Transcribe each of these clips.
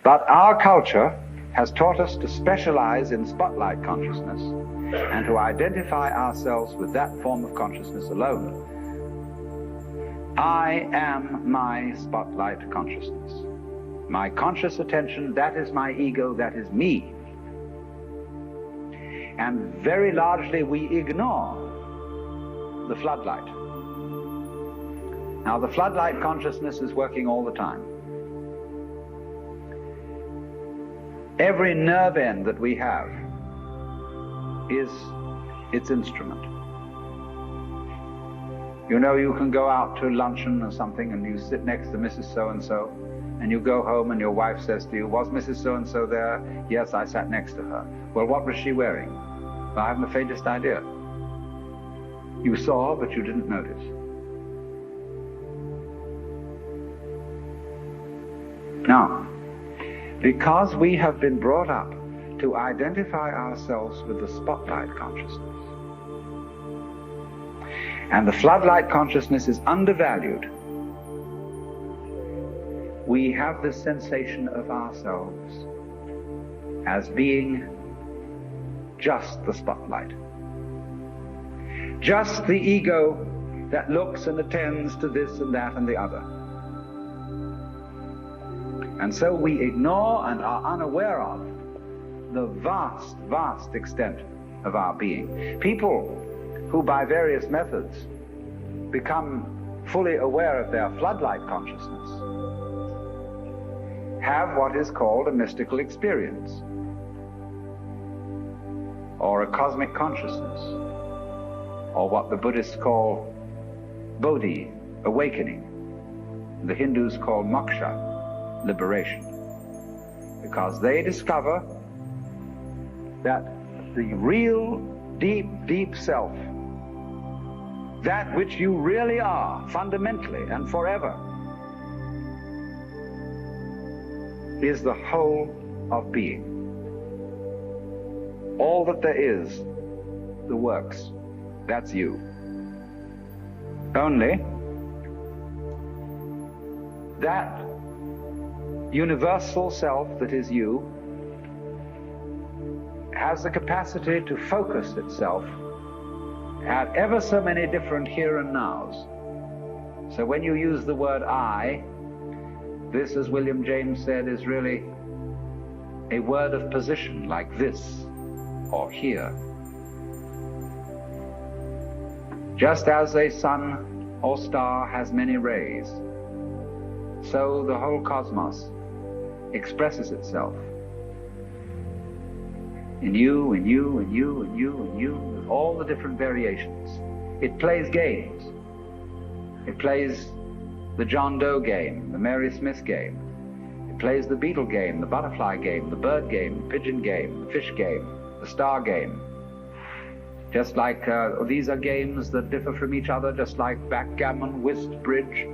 But our culture has taught us to specialize in spotlight consciousness and to identify ourselves with that form of consciousness alone. I am my spotlight consciousness. My conscious attention, that is my ego, that is me. And very largely we ignore the floodlight. Now the floodlight consciousness is working all the time. Every nerve end that we have is its instrument. You know, you can go out to luncheon or something and you sit next to Mrs. So-and-so, and you go home and your wife says to you, was Mrs. So-and-so there? Yes, I sat next to her. Well, what was she wearing? Well, I haven't the faintest idea. You saw, but you didn't notice. Now, because we have been brought up to identify ourselves with the spotlight consciousness, and the floodlight consciousness is undervalued, we have this sensation of ourselves as being just the spotlight, just the ego that looks and attends to this and that and the other. And so we ignore and are unaware of the vast, vast extent of our being. People who by various methods become fully aware of their floodlight consciousness have what is called a mystical experience, or a cosmic consciousness, or what the Buddhists call bodhi, awakening. The Hindus call moksha, liberation, because they discover that the real deep, deep self, that which you really are fundamentally and forever, is the whole of being. All that there is, the works, that's you. Only that universal self that is you has the capacity to focus itself at ever so many different here and nows. So when you use the word I, this, as William James said, is really a word of position, like this or here. Just as a sun or star has many rays, so the whole cosmos expresses itself in you, in you, in you, in you, in you, with all the different variations. It plays games. It plays the John Doe game, the Mary Smith game. It plays the beetle game, the butterfly game, the bird game, the pigeon game, the fish game, the star game. Just like these are games that differ from each other, just like backgammon, whist, bridge,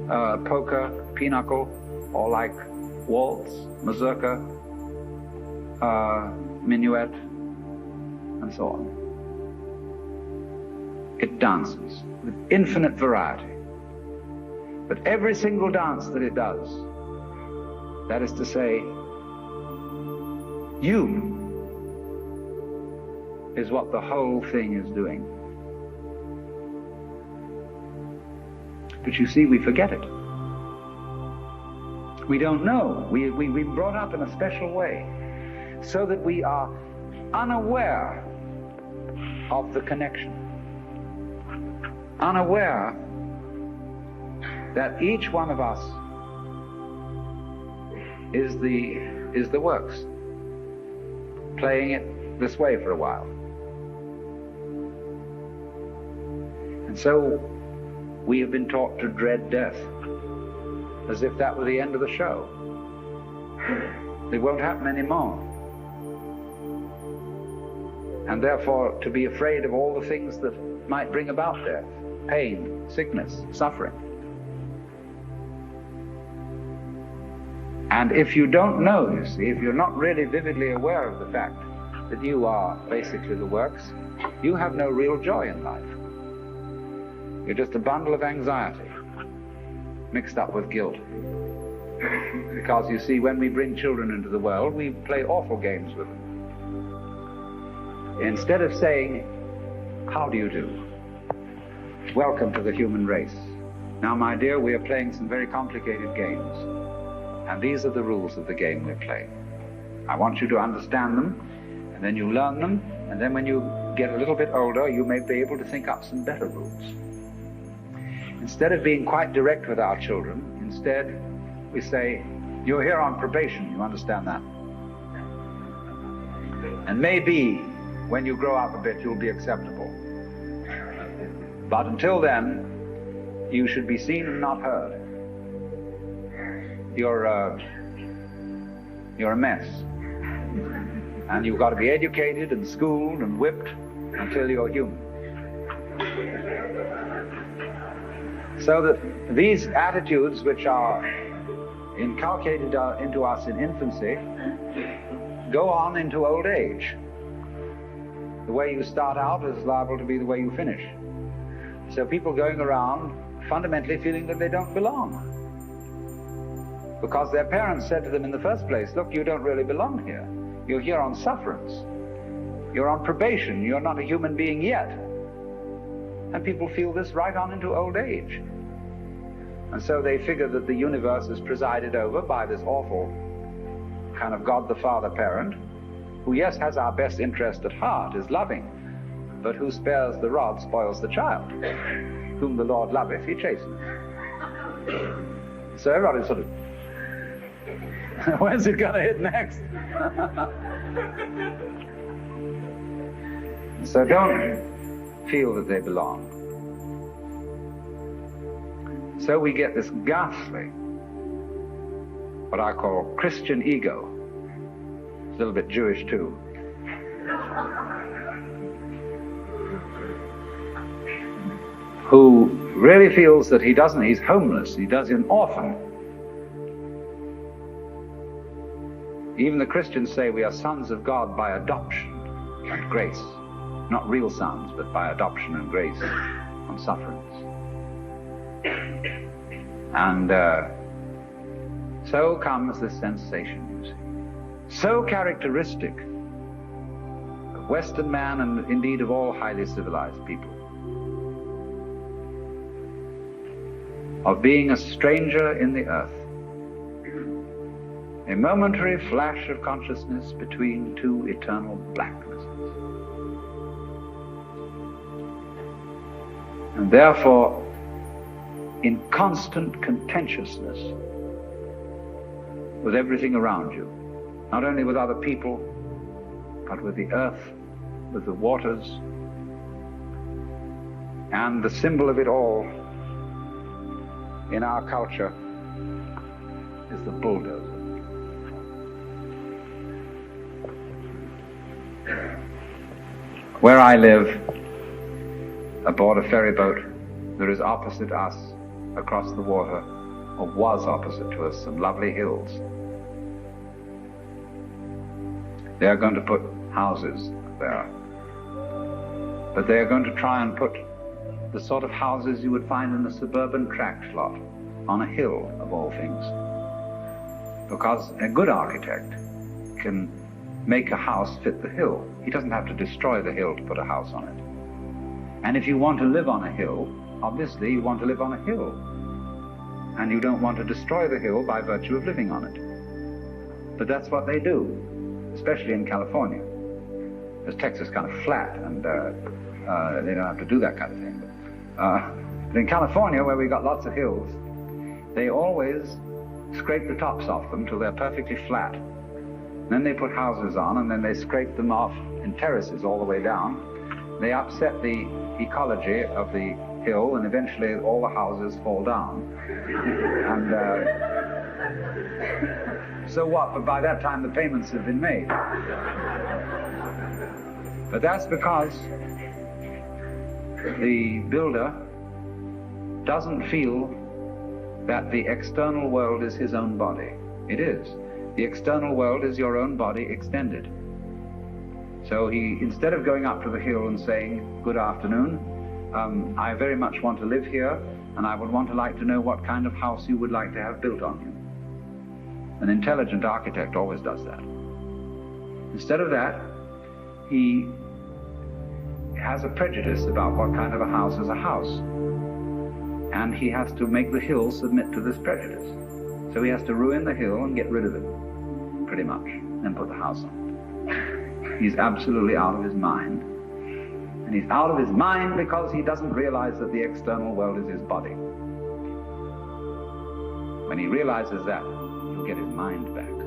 poker, pinochle, or like waltz, mazurka, minuet, and so on. It dances with infinite variety. But every single dance that it does, that is to say, you is what the whole thing is doing. But you see, we forget it. We don't know. We've been brought up in a special way so that we are unaware of the connection, unaware that each one of us is the works, playing it this way for a while. And so we have been taught to dread death, as if that were the end of the show. It won't happen anymore. And therefore to be afraid of all the things that might bring about death, pain, sickness, suffering. And if you don't know, you see, if you're not really vividly aware of the fact that you are basically the works, you have no real joy in life. You're just a bundle of anxiety mixed up with guilt. Because you see, when we bring children into the world, we play awful games with them. Instead of saying, how do you do? Welcome to the human race. Now, my dear, we are playing some very complicated games. And these are the rules of the game we're playing. I want you to understand them, and then you learn them, and then when you get a little bit older, you may be able to think up some better rules. Instead of being quite direct with our children, instead we say, you're here on probation, you understand that? And maybe when you grow up a bit, you'll be acceptable. But until then, you should be seen and not heard. You're a mess. And you've got to be educated and schooled and whipped until you're human. So that these attitudes which are inculcated into us in infancy go on into old age. The way you start out is liable to be the way you finish. So people going around fundamentally feeling that they don't belong. Because their parents said to them in the first place, look, you don't really belong here. You're here on sufferance. You're on probation. You're not a human being yet. And people feel this right on into old age. And so they figure that the universe is presided over by this awful kind of God the Father parent, who, yes, has our best interest at heart, is loving, but who spares the rod spoils the child. Whom the Lord loveth, he chasteneth. So everybody's sort of, where's it going to hit next? So don't feel that they belong. So we get this ghastly, what I call Christian ego. It's a little bit Jewish too. Who really feels that he's homeless, he's an orphan. Even the Christians say we are sons of God by adoption and grace. Not real sons, but by adoption and grace on sufferance. And so comes this sensation, you see. So characteristic of Western man and indeed of all highly civilized people. Of being a stranger in the earth. A momentary flash of consciousness between two eternal blacknesses. And therefore, in constant contentiousness with everything around you, not only with other people, but with the earth, with the waters, and the symbol of it all in our culture is the bulldozer. Where I live, aboard a ferry boat, there is opposite us, across the water, or was opposite to us, some lovely hills. They are going to put houses there. But they are going to try and put the sort of houses you would find in a suburban tract lot, on a hill of all things. Because a good architect can make a house fit the hill. He doesn't have to destroy the hill to put a house on it. And if you want to live on a hill, obviously you want to live on a hill. And you don't want to destroy the hill by virtue of living on it. But that's what they do, especially in California. Because Texas is kind of flat, and they don't have to do that kind of thing. But in California, where we've got lots of hills, they always scrape the tops off them till they're perfectly flat. Then they put houses on, and then they scrape them off in terraces all the way down. They upset the ecology of the hill, and eventually all the houses fall down. And so what? But by that time the payments have been made. But that's because the builder doesn't feel that the external world is his own body. It is. The external world is your own body extended. So he, instead of going up to the hill and saying, good afternoon, I very much want to live here, and I would like to know what kind of house you would like to have built on you. An intelligent architect always does that. Instead of that, he has a prejudice about what kind of a house is a house. And he has to make the hill submit to this prejudice. So he has to ruin the hill and get rid of it, pretty much, and put the house on. He's absolutely out of his mind. And he's out of his mind because he doesn't realize that the external world is his body. When he realizes that, he'll get his mind back.